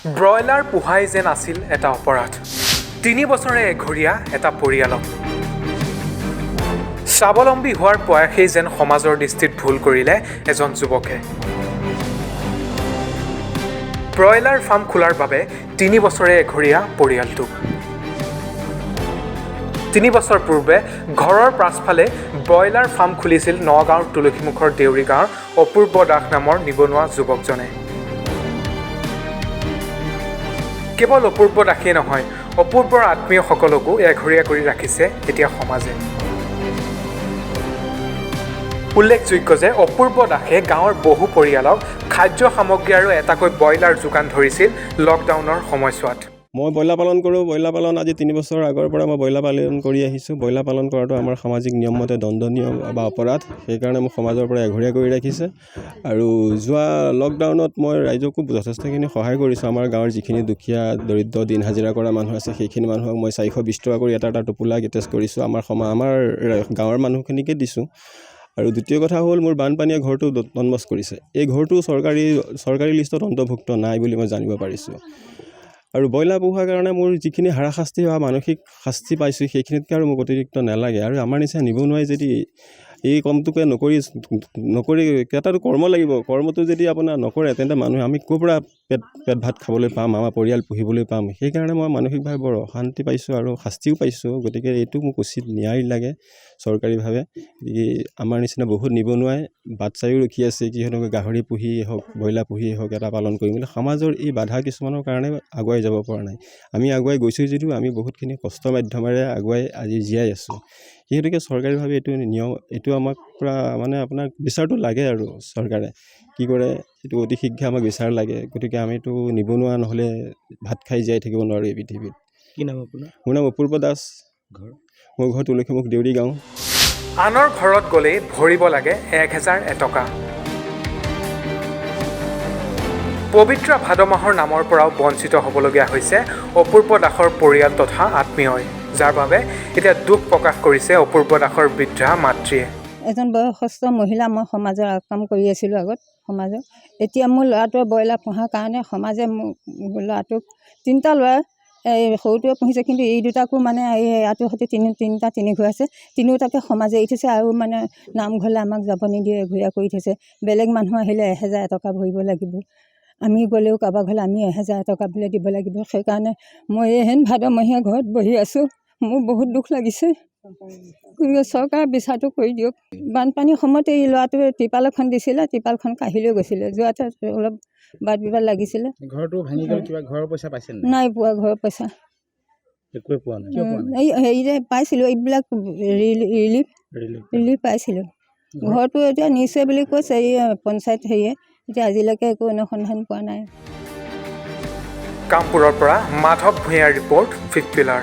Broiler পোহাই যেন আছিল এটা অপৰাধ। ৩ বছৰে এঘৰীয়া এটা পৰিয়ালক স্বাৱলম্বী হোৱাৰ প্ৰয়াসেই যেন সমাজৰ দৃষ্টিত ভুল কৰিলে এজন যুৱকে। ব্ৰইলাৰ ফাৰ্ম খোলাৰ বাবে ৩ বছৰে এঘৰীয়া পৰিয়ালটোক ৩ বছৰ পূৰ্বে ঘৰৰ পাছফালে ব্ৰইলাৰ ফাৰ্ম খুলিছিল নগাঁৱৰ তুলসীমুখৰ দেউৰী গাঁৱৰ অপূৰ্ব দাস নামৰ নিবনুৱা যুৱকজনে। কেৱল অপূৰ্ব দাসেই নহয়, অপূৰ্বৰ আত্মীয়সকলকো এঘৰীয়া কৰি ৰাখিছে এতিয়া সমাজে। উল্লেখযোগ্য যে অপূৰ্ব দাসে গাঁৱৰ বহু পৰিয়ালক খাদ্য সামগ্ৰী আৰু এটাকৈ ব্ৰইলাৰ যোগান ধৰিছিল লকডাউনৰ সময়ছোৱাত। মই ব্ৰইলাৰ পালন কৰোঁ। ব্ৰইলাৰ পালন আজি 3 বছৰ আগৰ পৰা মই ব্ৰইলাৰ পালন কৰি আহিছোঁ। ব্ৰইলাৰ পালন কৰাটো আমাৰ সামাজিক নিয়ম মতে দণ্ডনীয় বা অপৰাধ। সেইকাৰণে মোক সমাজৰ পৰা এঘৰীয়া কৰি ৰাখিছে। আৰু যোৱা লকডাউনত মই ৰাইজকো যথেষ্টখিনি সহায় কৰিছোঁ। আমাৰ গাঁৱৰ যিখিনি দুখীয়া দৰিদ্ৰ দিন হাজিৰা কৰা মানুহ আছে, সেইখিনি মানুহক মই 420 টকা কৰি এটা টোপোলা গেটেজ কৰিছোঁ। আমাৰ গাঁৱৰ মানুহখিনিকে দিছোঁ। আৰু দ্বিতীয় কথা হ'ল, মোৰ বানপানীয়ে ঘৰটো তনমচ কৰিছে। এই ঘৰটো চৰকাৰী লিষ্টত অন্তৰ্ভুক্ত নাই বুলি মই জানিব পাৰিছোঁ। আৰু ব্ৰইলাৰ পোহাৰ কাৰণে মোৰ যিখিনি হাৰাশাস্তি বা মানসিক শাস্তি পাইছোঁ, সেইখিনিতকৈ আৰু মোক অতিৰিক্ত নালাগে। আৰু আমাৰ নিচিনা নিবনুৱাই যদি এই কামটোকে নকৰি এটাতো কৰ্ম লাগিব, কৰ্মটো যদি আপোনাৰ নকৰে, তেন্তে আমি ক'ৰ পৰা পেট ভাত খাবলৈ পাম, আমাৰ পৰিয়াল পুহিবলৈ পাম। সেইকাৰণে মই মানসিকভাৱে বৰ অশান্তি পাইছোঁ আৰু শাস্তিও পাইছোঁ। গতিকে এইটো মোক উচিত ন্যায় লাগে চৰকাৰীভাৱে। আমাৰ নিচিনা বহুত নিবনুৱাই বাট চাইও ৰখি আছে, কিহঁতকে গাহৰি পুহিয়েই হওক, ব্ৰইলাৰ পুহিয়েই হওক এটা পালন কৰিম বুলি। সমাজৰ এই বাধা কিছুমানৰ কাৰণে আগুৱাই যাব পৰা নাই। আমি আগুৱাই গৈছোঁ যদিও আমি বহুতখিনি কষ্টৰ মাধ্যমেৰে আগুৱাই আজি জীয়াই আছোঁ। সেইহেতুকে চৰকাৰীভাৱে এইটো আমাক পৰা আপোনাক বিচাৰটো লাগে আৰু চৰকাৰে কি কৰে এইটো অতি শীঘ্ৰে আমাক বিচাৰ লাগে। গতিকে আমিতো নিবনুৱা নহ'লে ভাত খাই জীয়াই থাকিব নোৱাৰোঁ এই পৃথিৱীত। কি নাম আপোনাৰ? মোৰ নাম অপূৰ্ব দাস। মোৰ ঘৰ তুলসীমুখ দেউৰী গাঁও। আনৰ ঘৰত গ'লেই ভৰিব লাগে 1000 টকা। পবিত্ৰ ভাদ মাহৰ নামৰ পৰাও বঞ্চিত হ'বলগীয়া হৈছে অপূৰ্ব দাসৰ পৰিয়াল তথা আত্মীয়ই, যাৰ বাবে এতিয়া দুখ প্ৰকাশ কৰিছে অপূৰ্ব দাসৰ বৃদ্ধা মাতৃয়ে। এজন বয়সস্থ মহিলা, মই সমাজৰ কাম কৰি আছিলোঁ আগত সমাজৰ। এতিয়া মোৰ ল'ৰাটোৱে ব্ৰইলাৰ পোহাৰ কাৰণে সমাজে মোৰ ল'ৰাটোক 3টা ল'ৰা, এই সৰুটোৱে পুহিছে, কিন্তু এই দুটাকো মানে এই ইয়াটোৰ সৈতে তিনি ঘৰ আছে, তিনিওটাকে সমাজে এৰি থৈছে। আৰু মানে নামঘৰলৈ আমাক যাব নিদিয়ে, এঘৰীয়া কৰি থৈছে। বেলেগ মানুহ আহিলে 1000 টকা ভৰিব লাগিব। আমি গ'লেও কাৰোবাৰ ঘৰলৈ আমি 1000 টকা বোলে দিব লাগিব। সেইকাৰণে মই এইহেন ভাদমহীয়া ঘৰত বহি আছোঁ। মোৰ বহুত দুখ লাগিছে। চৰকাৰে বিচাৰটো কৰি দিয়ক। বানপানীৰ সময়তে এই ল'ৰাটোৱে ত্ৰিপাল এখন দিছিলে, ত্ৰিপালখন কাঢ়ি লৈ গৈছিলে। যোৱাতে অলপ বাদ বিবাদ লাগিছিলে। ঘৰটো ভাঙি গ'ল, কিবা ঘৰৰ পইচা পাইছে নাই পোৱা ঘৰৰ পইচা। একোৱে পোৱা নাই। এই হেৰিৰে পাইছিলোঁ, এইবিলাক ৰিলিফ পাইছিলোঁ। ঘৰটো এতিয়া নিছে বুলি কৈছে এই পঞ্চায়ত হেৰিয়ে। এতিয়া আজিলৈকে একো অনুসন্ধান পোৱা নাই। কামপুৰৰ পৰা মাধৱ ভূঞাৰ ৰিপৰ্ট, 5 পিলাৰ।